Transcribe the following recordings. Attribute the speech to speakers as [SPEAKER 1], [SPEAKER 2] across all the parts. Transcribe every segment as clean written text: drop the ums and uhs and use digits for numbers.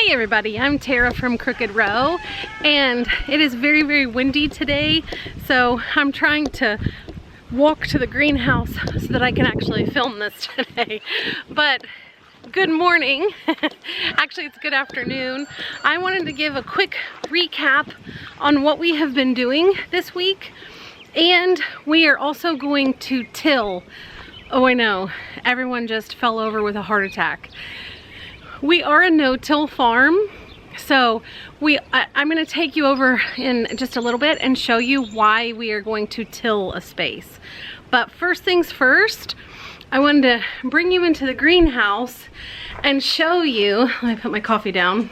[SPEAKER 1] Hey everybody, I'm Tara from Crooked Row, and it is very, very windy today, so I'm trying to walk to the greenhouse so that I can actually film this today. But good morning. Actually, it's good afternoon. I wanted to give a quick recap on what we have been doing this week, and we are also going to till. Oh, I know, everyone just fell over with a heart attack. We are a no-till farm, so I'm going to take you over in just a little bit and show you why we are going to till a space. But first things first, I wanted to bring you into the greenhouse and show you, let me put my coffee down,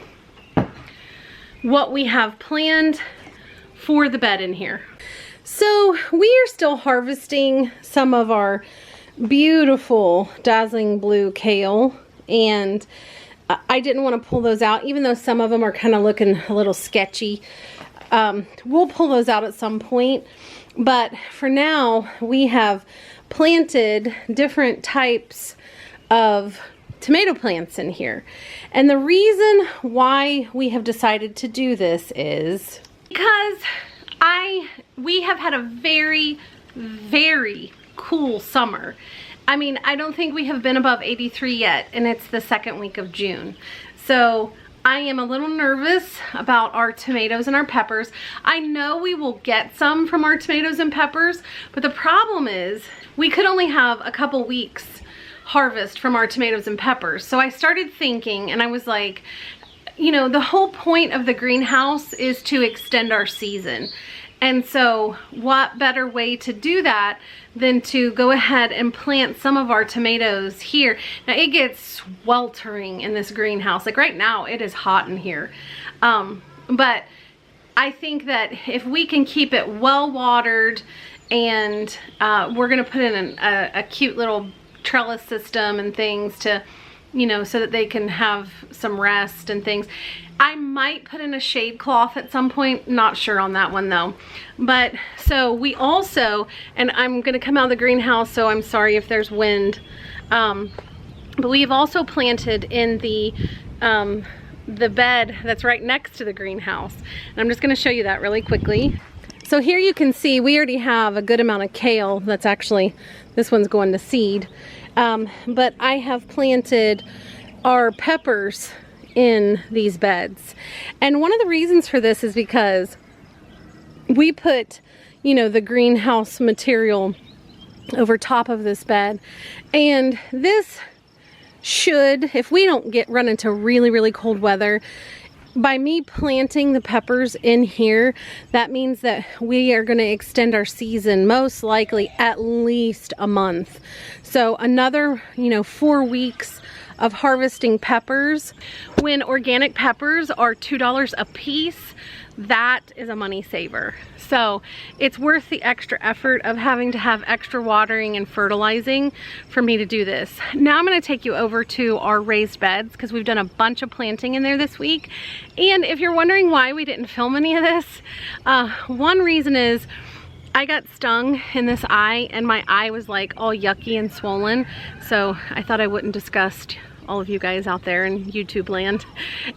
[SPEAKER 1] what we have planned for the bed in here. So we are still harvesting some of our beautiful dazzling blue kale, and I didn't want to pull those out, even though some of them are kind of looking a little sketchy. We'll pull those out at some point, but for now we have planted different types of tomato plants in here. And the reason why we have decided to do this is because we have had a very, very cool summer. I mean, I don't think we have been above 83 yet, and it's the second week of June. So I am a little nervous about our tomatoes and our peppers. I know we will get some from our tomatoes and peppers, but the problem is we could only have a couple weeks harvest from our tomatoes and peppers. So I started thinking, and I was like, you know, the whole point of the greenhouse is to extend our season. And so what better way to do that than to go ahead and plant some of our tomatoes here. Now it gets sweltering in this greenhouse. Like right now it is hot in here. But I think that if we can keep it well watered, and we're gonna put in a cute little trellis system and things to, you know, so that they can have some rest and things. I might put in a shade cloth at some point, not sure on that one though. But so we also, and I'm gonna come out of the greenhouse, so I'm sorry if there's wind, but we've also planted in the bed that's right next to the greenhouse. And I'm just gonna show you that really quickly. So here you can see we already have a good amount of kale. That's actually, this one's going to seed. But I have planted our peppers in these beds. And one of the reasons for this is because we put, you know, the greenhouse material over top of this bed. And this should, if we don't run into really, really cold weather, by me planting the peppers in here, that means that we are going to extend our season most likely at least a month. So another, you know, 4 weeks of harvesting peppers. When organic peppers are $2 a piece, that is a money saver. So it's worth the extra effort of having to have extra watering and fertilizing for me to do this. Now I'm going to take you over to our raised beds because we've done a bunch of planting in there this week. And if you're wondering why we didn't film any of this, one reason is I got stung in this eye, and my eye was like all yucky and swollen. So I thought I wouldn't disgust all of you guys out there in YouTube land.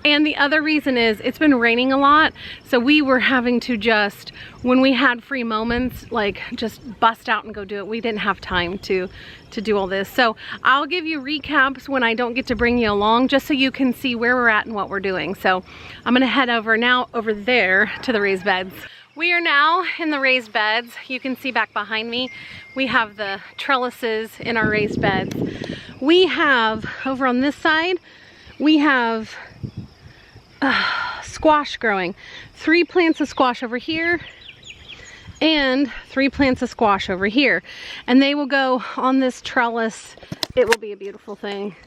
[SPEAKER 1] And the other reason is it's been raining a lot, so we were having to just, when we had free moments, like just bust out and go do it. We didn't have time to do all this. So I'll give you recaps when I don't get to bring you along, just so you can see where we're at and what we're doing. So I'm gonna head over there to the raised beds. We are now in the raised beds. You can see back behind me, we have the trellises in our raised beds. We have, over on this side, we have squash growing. 3 plants of squash over here, and 3 plants of squash over here. And they will go on this trellis. It will be a beautiful thing.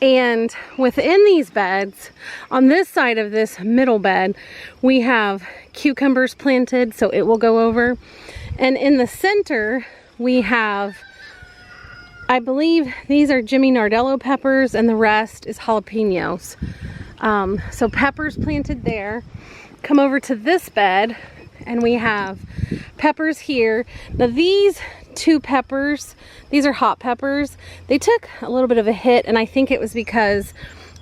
[SPEAKER 1] And within these beds, on this side of this middle bed, we have cucumbers planted, so it will go over. And in the center, we have, I believe these are Jimmy Nardello peppers, and the rest is jalapenos. So peppers planted there. Come over to this bed, and we have peppers here. Now these 2 peppers, these are hot peppers. They took a little bit of a hit, and I think it was because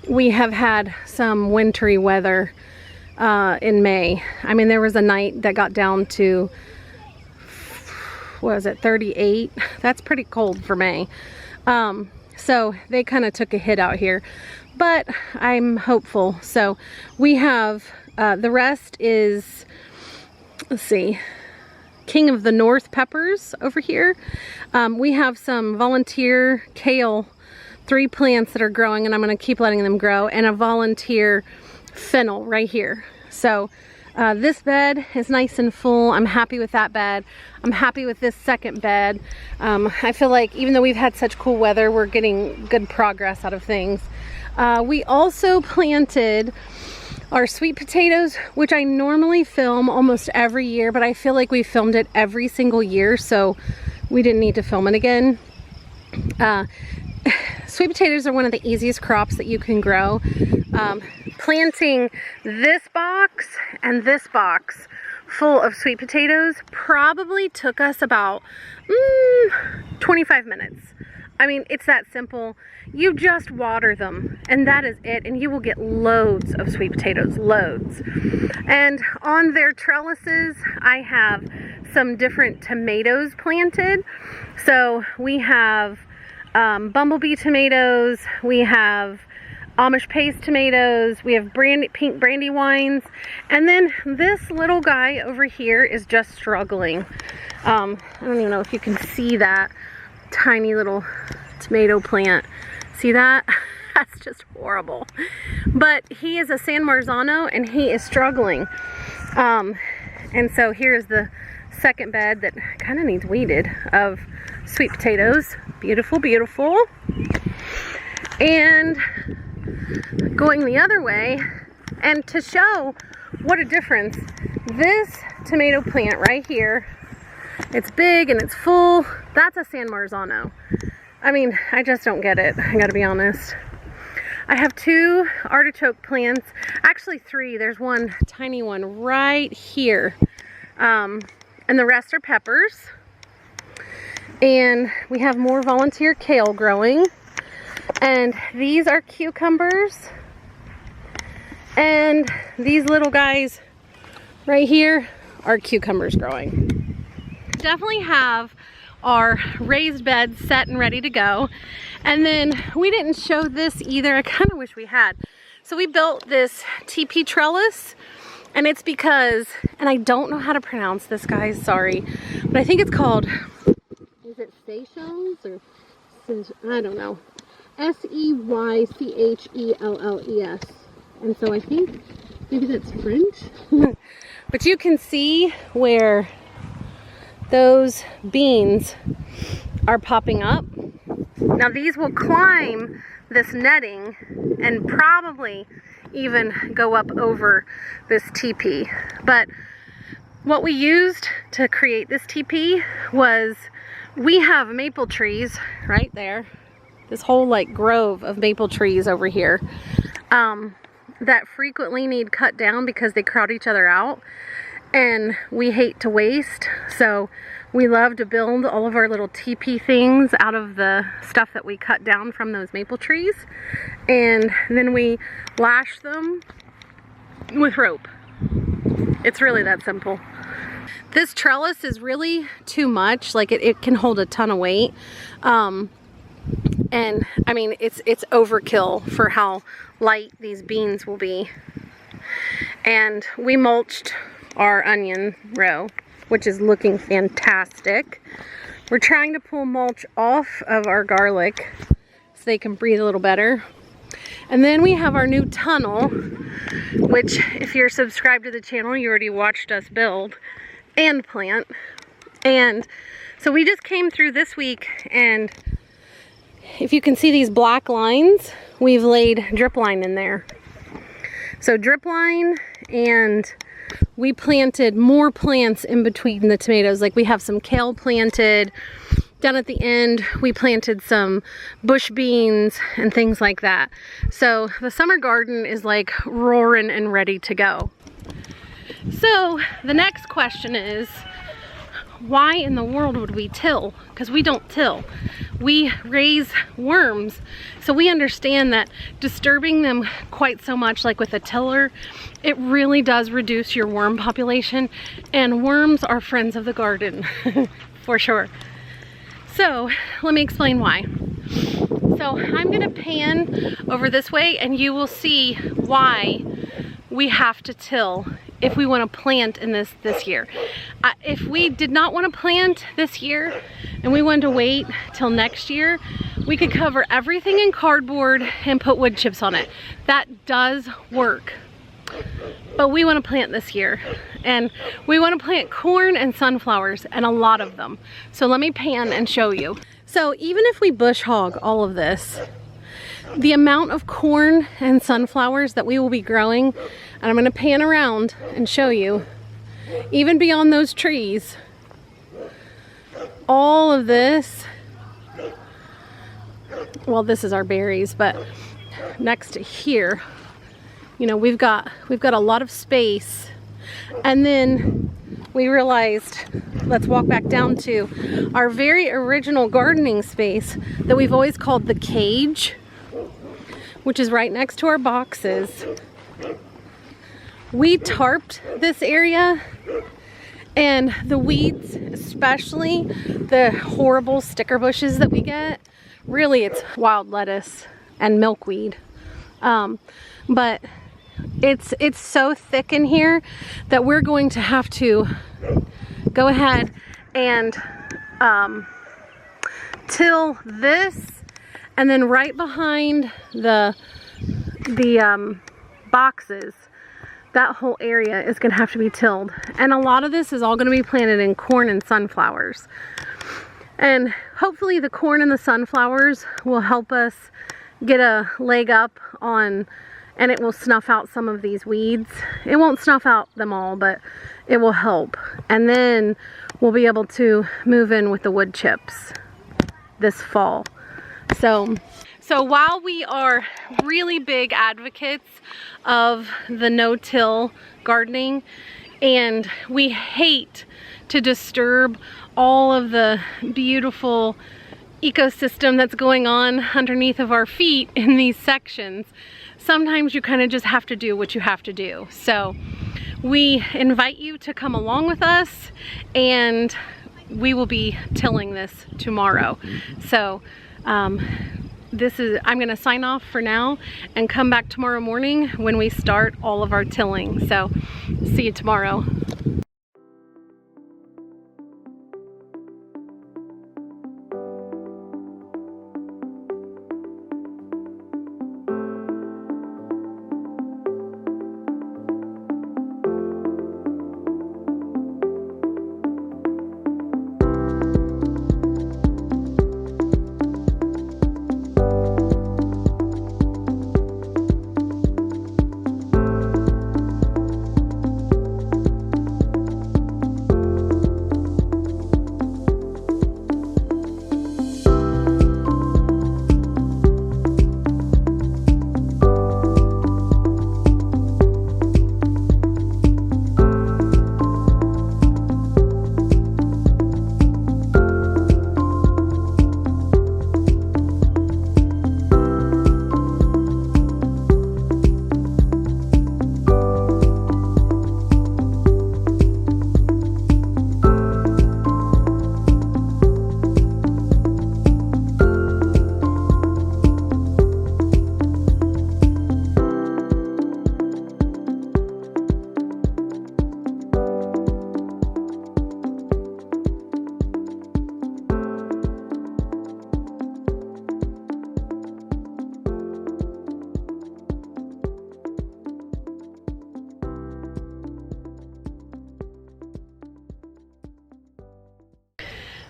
[SPEAKER 1] we have had some wintry weather in May. I mean, there was a night that got down to, what was it, 38? That's pretty cold for May. So they kind of took a hit out here, but I'm hopeful. So we have, the rest is, let's see, King of the North peppers over here. We have some volunteer kale, 3 plants that are growing, and I'm going to keep letting them grow, and a volunteer fennel right here. So this bed is nice and full. I'm happy with that bed. I'm happy with this second bed. I feel like even though we've had such cool weather, we're getting good progress out of things. We also planted our sweet potatoes, which I normally film almost every year, but I feel like we filmed it every single year, so we didn't need to film it again. Sweet potatoes are one of the easiest crops that you can grow. Planting this box and this box full of sweet potatoes probably took us about 25 minutes. I mean, it's that simple. You just water them, and that is it, and you will get loads of sweet potatoes, loads. And on their trellises, I have some different tomatoes planted. So we have bumblebee tomatoes, we have Amish paste tomatoes, we have pink brandywines, and then this little guy over here is just struggling. I don't even know if you can see that tiny little tomato plant. See that? That's just horrible. But he is a San Marzano and he is struggling. And so here's the second bed that kind of needs weeded of sweet potatoes. Beautiful, beautiful. And going the other way, and to show what a difference, this tomato plant right here, it's big and it's full. That's a San Marzano. I mean, I just don't get it. I gotta be honest. I have 2 artichoke plants, actually 3. There's one tiny one right here. And the rest are peppers. And we have more volunteer kale growing. And these are cucumbers. And these little guys right here are cucumbers growing. Definitely have our raised beds set and ready to go. And then we didn't show this either. I kind of wish we had. So we built this TP trellis, and it's because, and I don't know how to pronounce this, guys, sorry, but I think it's called, is it Seychelles or, I don't know, Seychelles. And so I think maybe that's French. But you can see where those beans are popping up. Now these will climb this netting and probably even go up over this teepee. But what we used to create this teepee was, we have maple trees right there. This whole like grove of maple trees over here that frequently need cut down because they crowd each other out, and we hate to waste. So we love to build all of our little teepee things out of the stuff that we cut down from those maple trees, and then we lash them with rope. It's really that simple. This trellis is really too much. Like it can hold a ton of weight. And I mean, it's overkill for how light these beans will be. And we mulched our onion row, which is looking fantastic. We're trying to pull mulch off of our garlic so they can breathe a little better. And then we have our new tunnel, which if you're subscribed to the channel, you already watched us build and plant. And so we just came through this week, and if you can see these black lines, we've laid drip line in there. So drip line, and we planted more plants in between the tomatoes. Like we have some kale planted. Down at the end, we planted some bush beans and things like that. So the summer garden is like roaring and ready to go. So the next question is, why in the world would we till? Because we don't till. we raise worms. So we understand that disturbing them quite so much, like with a tiller, it really does reduce your worm population, and worms are friends of the garden for sure. So let me explain why. So I'm gonna pan over this way and you will see why we have to till if we want to plant in this year. If we did not want to plant this year and we wanted to wait till next year, we could cover everything in cardboard and put wood chips on it. That does work. But we want to plant this year, and we want to plant corn and sunflowers, and a lot of them. So let me pan and show you. So even if we bush hog all of this, the amount of corn and sunflowers that we will be growing, and I'm going to pan around and show you, even beyond those trees, all of this, well, this is our berries, but next to here, you know, we've got a lot of space. And then we realized, let's walk back down to our very original gardening space that we've always called the cage, which is right next to our boxes. We tarped this area, and the weeds, especially the horrible sticker bushes that we get, really it's wild lettuce and milkweed, but it's so thick in here that we're going to have to go ahead and till this, and then right behind the boxes, that whole area is going to have to be tilled. And a lot of this is all going to be planted in corn and sunflowers. And hopefully the corn and the sunflowers will help us get a leg up on, and it will snuff out some of these weeds. It won't snuff out them all, but it will help. And then we'll be able to move in with the wood chips this fall. So while we are really big advocates of the no-till gardening, and we hate to disturb all of the beautiful ecosystem that's going on underneath of our feet in these sections, sometimes you kind of just have to do what you have to do. So we invite you to come along with us, and we will be tilling this tomorrow. So I'm gonna sign off for now and come back tomorrow morning when we start all of our tilling. So see you tomorrow.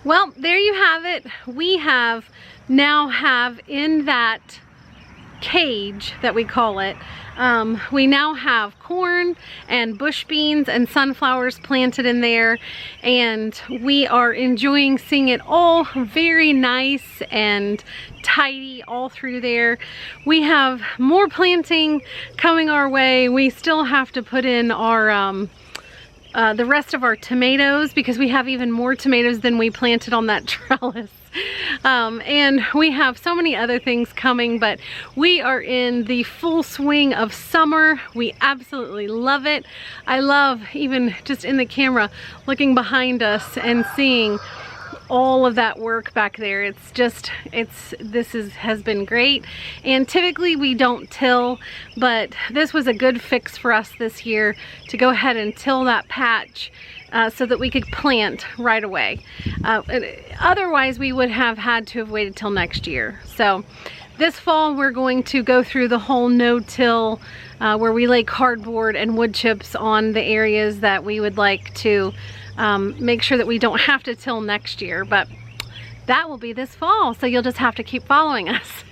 [SPEAKER 1] Well, there you have it. We now have in that cage that we call it, we now have corn and bush beans and sunflowers planted in there, and we are enjoying seeing it all very nice and tidy all through there. We have more planting coming our way. We still have to put in our the rest of our tomatoes, because we have even more tomatoes than we planted on that trellis. And we have so many other things coming, but we are in the full swing of summer. We absolutely love it. I love, even just in the camera, looking behind us and seeing all of that work back there. It's just, has been great. And typically we don't till, but this was a good fix for us this year to go ahead and till that patch so that we could plant right away. Otherwise we would have had to have waited till next year. So this fall we're going to go through the whole no-till where we lay cardboard and wood chips on the areas that we would like to make sure that we don't have to till next year, but that will be this fall, so you'll just have to keep following us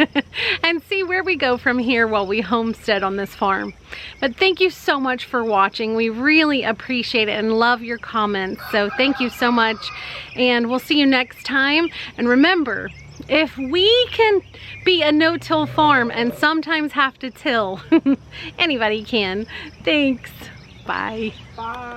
[SPEAKER 1] and see where we go from here while we homestead on this farm. But thank you so much for watching. We really appreciate it and love your comments, so thank you so much, and we'll see you next time. And remember, if we can be a no-till farm and sometimes have to till, anybody can. Thanks. Bye.
[SPEAKER 2] Bye.